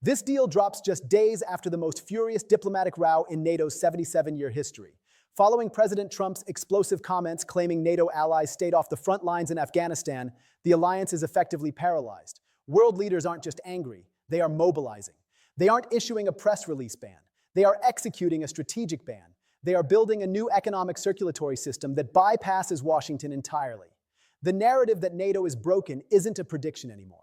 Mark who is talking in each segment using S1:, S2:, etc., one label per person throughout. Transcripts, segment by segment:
S1: This deal drops just days after the most furious diplomatic row in NATO's 77-year history. Following President Trump's explosive comments claiming NATO allies stayed off the front lines in Afghanistan, the alliance is effectively paralyzed. World leaders aren't just angry, they are mobilizing. They aren't issuing a press release ban. They are executing a strategic ban. They are building a new economic circulatory system that bypasses Washington entirely. The narrative that NATO is broken isn't a prediction anymore.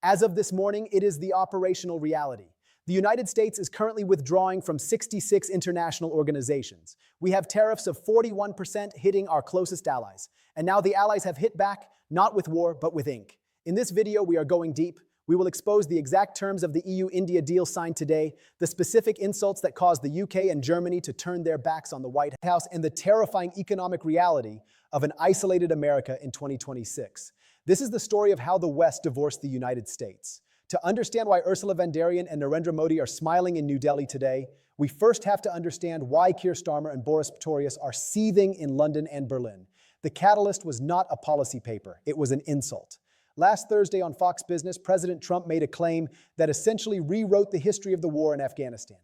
S1: As of this morning, it is the operational reality. The United States is currently withdrawing from 66 international organizations. We have tariffs of 41% hitting our closest allies. And now the allies have hit back, not with war, but with ink. In this video, we are going deep. We will expose the exact terms of the EU-India deal signed today, the specific insults that caused the UK and Germany to turn their backs on the White House, and the terrifying economic reality of an isolated America in 2026. This is the story of how the West divorced the United States. To understand why Ursula von der Leyen and Narendra Modi are smiling in New Delhi today, we first have to understand why Keir Starmer and Boris Pistorius are seething in London and Berlin. The catalyst was not a policy paper, it was an insult. Last Thursday on Fox Business, President Trump made a claim that essentially rewrote the history of the war in Afghanistan.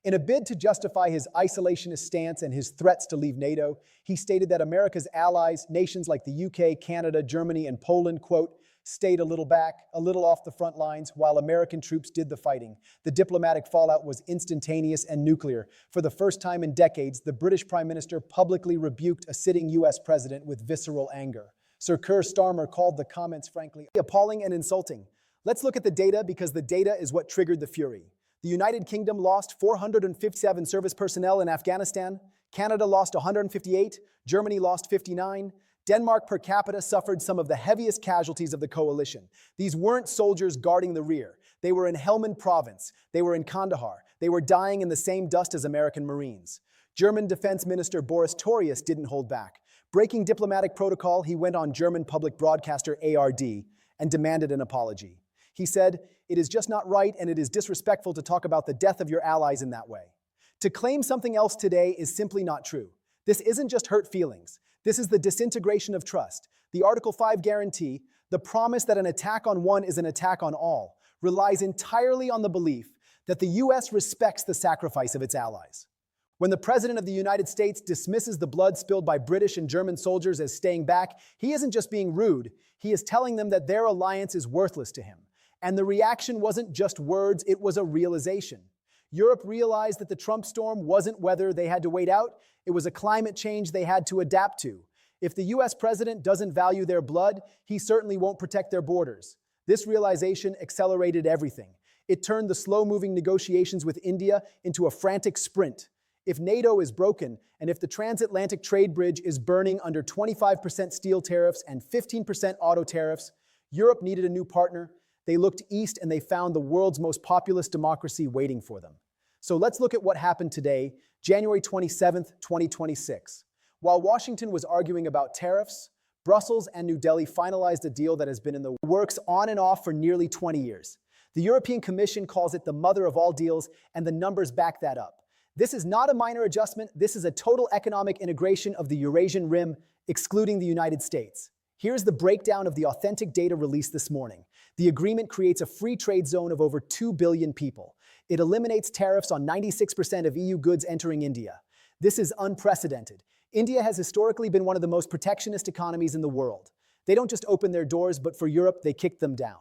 S1: In a bid to justify his isolationist stance and his threats to leave NATO, he stated that America's allies, nations like the UK, Canada, Germany, and Poland, quote, stayed a little back, a little off the front lines, while American troops did the fighting. The diplomatic fallout was instantaneous and nuclear. For the first time in decades, the British Prime Minister publicly rebuked a sitting US president with visceral anger. Sir Keir Starmer called the comments, frankly, appalling and insulting. Let's look at the data because the data is what triggered the fury. The United Kingdom lost 457 service personnel in Afghanistan. Canada lost 158. Germany lost 59. Denmark per capita suffered some of the heaviest casualties of the coalition. These weren't soldiers guarding the rear. They were in Helmand province. They were in Kandahar. They were dying in the same dust as American Marines. German Defense Minister Boris Pistorius didn't hold back. Breaking diplomatic protocol, he went on German public broadcaster ARD and demanded an apology. He said, "It is just not right and it is disrespectful to talk about the death of your allies in that way." To claim something else today is simply not true. This isn't just hurt feelings. This is the disintegration of trust. The Article 5 guarantee, the promise that an attack on one is an attack on all, relies entirely on the belief that the US respects the sacrifice of its allies. When the President of the United States dismisses the blood spilled by British and German soldiers as staying back, he isn't just being rude, he is telling them that their alliance is worthless to him. And the reaction wasn't just words, it was a realization. Europe realized that the Trump storm wasn't weather they had to wait out, it was a climate change they had to adapt to. If the US president doesn't value their blood, he certainly won't protect their borders. This realization accelerated everything. It turned the slow-moving negotiations with India into a frantic sprint. If NATO is broken, and if the transatlantic trade bridge is burning under 25% steel tariffs and 15% auto tariffs, Europe needed a new partner. They looked east and they found the world's most populous democracy waiting for them. So let's look at what happened today, January 27th, 2026. While Washington was arguing about tariffs, Brussels and New Delhi finalized a deal that has been in the works on and off for nearly 20 years. The European Commission calls it the mother of all deals, and the numbers back that up. This is not a minor adjustment, this is a total economic integration of the Eurasian Rim, excluding the United States. Here's the breakdown of the authentic data released this morning. The agreement creates a free trade zone of over 2 billion people. It eliminates tariffs on 96% of EU goods entering India. This is unprecedented. India has historically been one of the most protectionist economies in the world. They don't just open their doors, but for Europe, they kicked them down.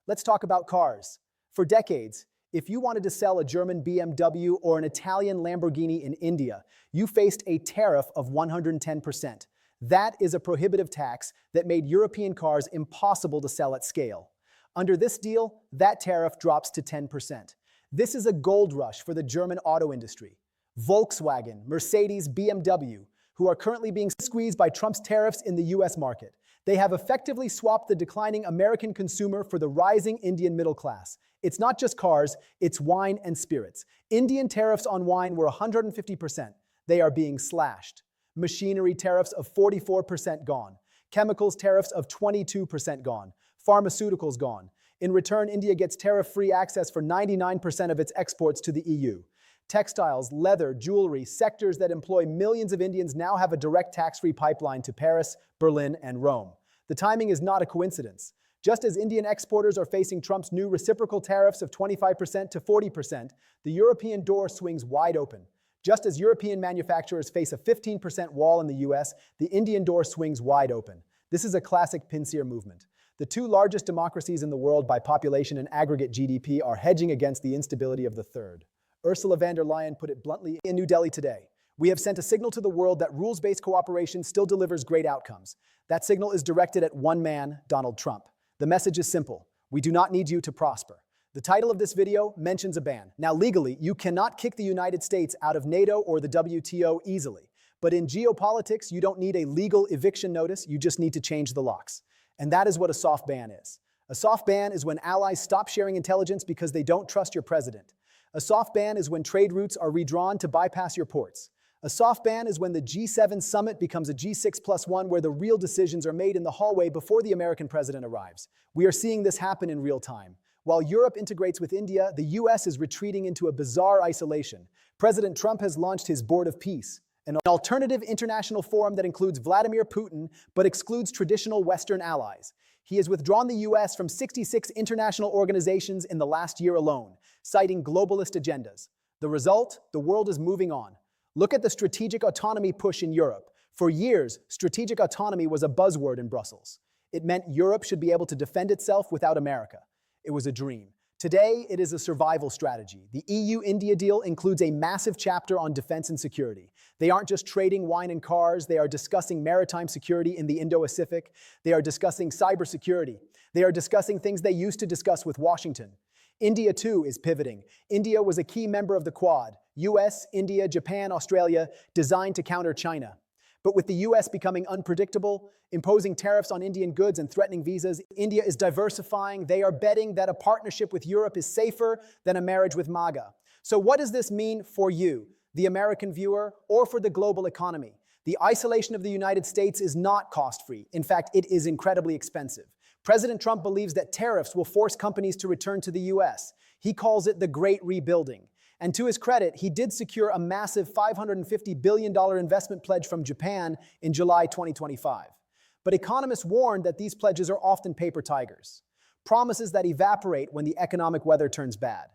S1: Let's talk about cars. For decades, if you wanted to sell a German BMW or an Italian Lamborghini in India, you faced a tariff of 110%. That is a prohibitive tax that made European cars impossible to sell at scale. Under this deal, that tariff drops to 10%. This is a gold rush for the German auto industry. Volkswagen, Mercedes, BMW, who are currently being squeezed by Trump's tariffs in the US market. They have effectively swapped the declining American consumer for the rising Indian middle class. It's not just cars, it's wine and spirits. Indian tariffs on wine were 150%. They are being slashed. Machinery tariffs of 44% gone. Chemicals tariffs of 22% gone. Pharmaceuticals gone. In return, India gets tariff-free access for 99% of its exports to the EU. Textiles, leather, jewelry, sectors that employ millions of Indians now have a direct tax-free pipeline to Paris, Berlin, and Rome. The timing is not a coincidence. Just as Indian exporters are facing Trump's new reciprocal tariffs of 25% to 40%, the European door swings wide open. Just as European manufacturers face a 15% wall in the US, the Indian door swings wide open. This is a classic pincer movement. The two largest democracies in the world by population and aggregate GDP are hedging against the instability of the third. Ursula von der Leyen put it bluntly in New Delhi today. We have sent a signal to the world that rules-based cooperation still delivers great outcomes. That signal is directed at one man, Donald Trump. The message is simple. We do not need you to prosper. The title of this video mentions a ban. Now, legally, you cannot kick the United States out of NATO or the WTO easily. But in geopolitics, you don't need a legal eviction notice, you just need to change the locks. And that is what a soft ban is. A soft ban is when allies stop sharing intelligence because they don't trust your president. A soft ban is when trade routes are redrawn to bypass your ports. A soft ban is when the G7 summit becomes a G6+1 where the real decisions are made in the hallway before the American president arrives. We are seeing this happen in real time. While Europe integrates with India, the US is retreating into a bizarre isolation. President Trump has launched his Board of Peace, an alternative international forum that includes Vladimir Putin but excludes traditional Western allies. He has withdrawn the US from 66 international organizations in the last year alone, citing globalist agendas. The result? The world is moving on. Look at the strategic autonomy push in Europe. For years, strategic autonomy was a buzzword in Brussels. It meant Europe should be able to defend itself without America. It was a dream. Today, it is a survival strategy. The EU-India deal includes a massive chapter on defense and security. They aren't just trading wine and cars, they are discussing maritime security in the Indo-Pacific. They are discussing cybersecurity. They are discussing things they used to discuss with Washington. India, too, is pivoting. India was a key member of the Quad, US, India, Japan, Australia, designed to counter China. But with the US becoming unpredictable, imposing tariffs on Indian goods and threatening visas, India is diversifying. They are betting that a partnership with Europe is safer than a marriage with MAGA. So what does this mean for you, the American viewer, or for the global economy? The isolation of the United States is not cost-free. In fact, it is incredibly expensive. President Trump believes that tariffs will force companies to return to the US. He calls it the Great Rebuilding. And to his credit, he did secure a massive $550 billion investment pledge from Japan in July 2025. But economists warned that these pledges are often paper tigers, promises that evaporate when the economic weather turns bad.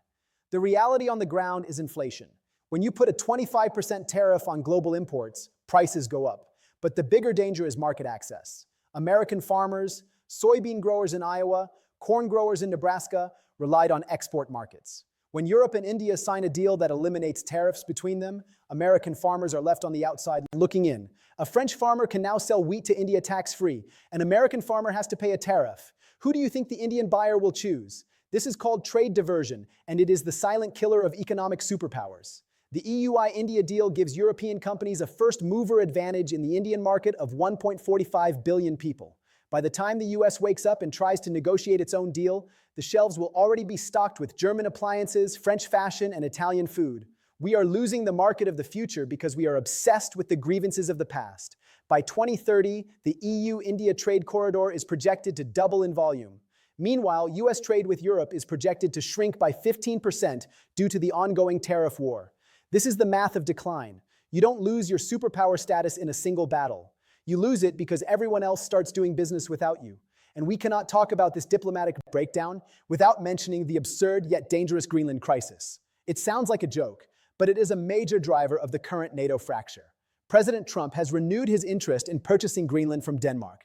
S1: The reality on the ground is inflation. When you put a 25% tariff on global imports, prices go up. But the bigger danger is market access. American farmers, soybean growers in Iowa, corn growers in Nebraska relied on export markets. When Europe and India sign a deal that eliminates tariffs between them, American farmers are left on the outside looking in. A French farmer can now sell wheat to India tax-free. An American farmer has to pay a tariff. Who do you think the Indian buyer will choose? This is called trade diversion, and it is the silent killer of economic superpowers. The EU-India deal gives European companies a first-mover advantage in the Indian market of 1.45 billion people. By the time the US wakes up and tries to negotiate its own deal, the shelves will already be stocked with German appliances, French fashion, and Italian food. We are losing the market of the future because we are obsessed with the grievances of the past. By 2030, the EU-India trade corridor is projected to double in volume. Meanwhile, US trade with Europe is projected to shrink by 15% due to the ongoing tariff war. This is the math of decline. You don't lose your superpower status in a single battle. You lose it because everyone else starts doing business without you. And we cannot talk about this diplomatic breakdown without mentioning the absurd yet dangerous Greenland crisis. It sounds like a joke, but it is a major driver of the current NATO fracture. President Trump has renewed his interest in purchasing Greenland from Denmark.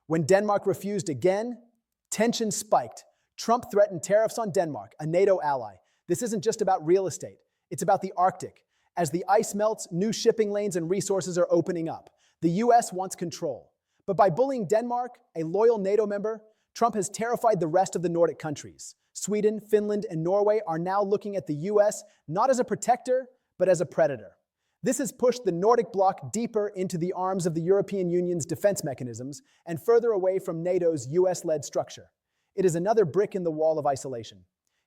S1: When Denmark refused again, tension spiked. Trump threatened tariffs on Denmark, a NATO ally. This isn't just about real estate. It's about the Arctic. As the ice melts, new shipping lanes and resources are opening up. The US wants control. But by bullying Denmark, a loyal NATO member, Trump has terrified the rest of the Nordic countries. Sweden, Finland, and Norway are now looking at the US not as a protector, but as a predator. This has pushed the Nordic bloc deeper into the arms of the European Union's defense mechanisms and further away from NATO's US-led structure. It is another brick in the wall of isolation.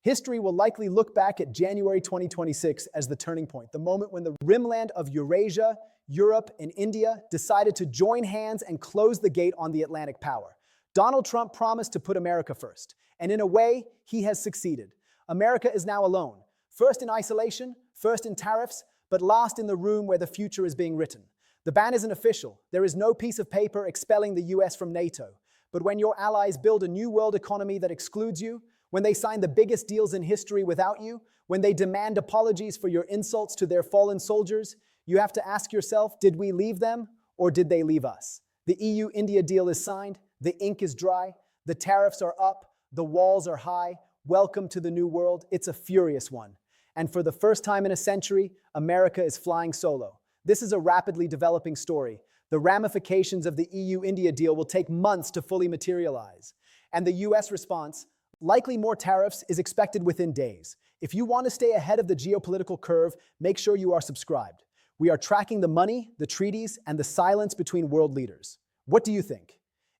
S1: History will likely look back at January 2026 as the turning point, the moment when the rimland of Eurasia, Europe, and India decided to join hands and close the gate on the Atlantic power. Donald Trump promised to put America first, and in a way, he has succeeded. America is now alone, first in isolation, first in tariffs, but last in the room where the future is being written. The ban isn't official. There is no piece of paper expelling the US from NATO. But when your allies build a new world economy that excludes you, when they sign the biggest deals in history without you, when they demand apologies for your insults to their fallen soldiers, you have to ask yourself, did we leave them or did they leave us? The EU-India deal is signed, the ink is dry, the tariffs are up, the walls are high. Welcome to the new world. It's a furious one. And for the first time in a century, America is flying solo. This is a rapidly developing story. The ramifications of the EU-India deal will take months to fully materialize. And the US response, likely more tariffs, is expected within days. If you want to stay ahead of the geopolitical curve, make sure you are subscribed. We are tracking the money, the treaties, and the silence between world leaders. What do you think?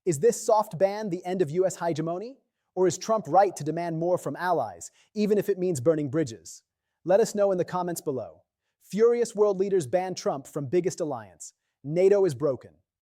S1: Is this soft ban the end of US hegemony? Or is Trump right to demand more from allies, even if it means burning bridges? Let us know in the comments below. Furious world leaders ban Trump from biggest alliance. NATO is broken.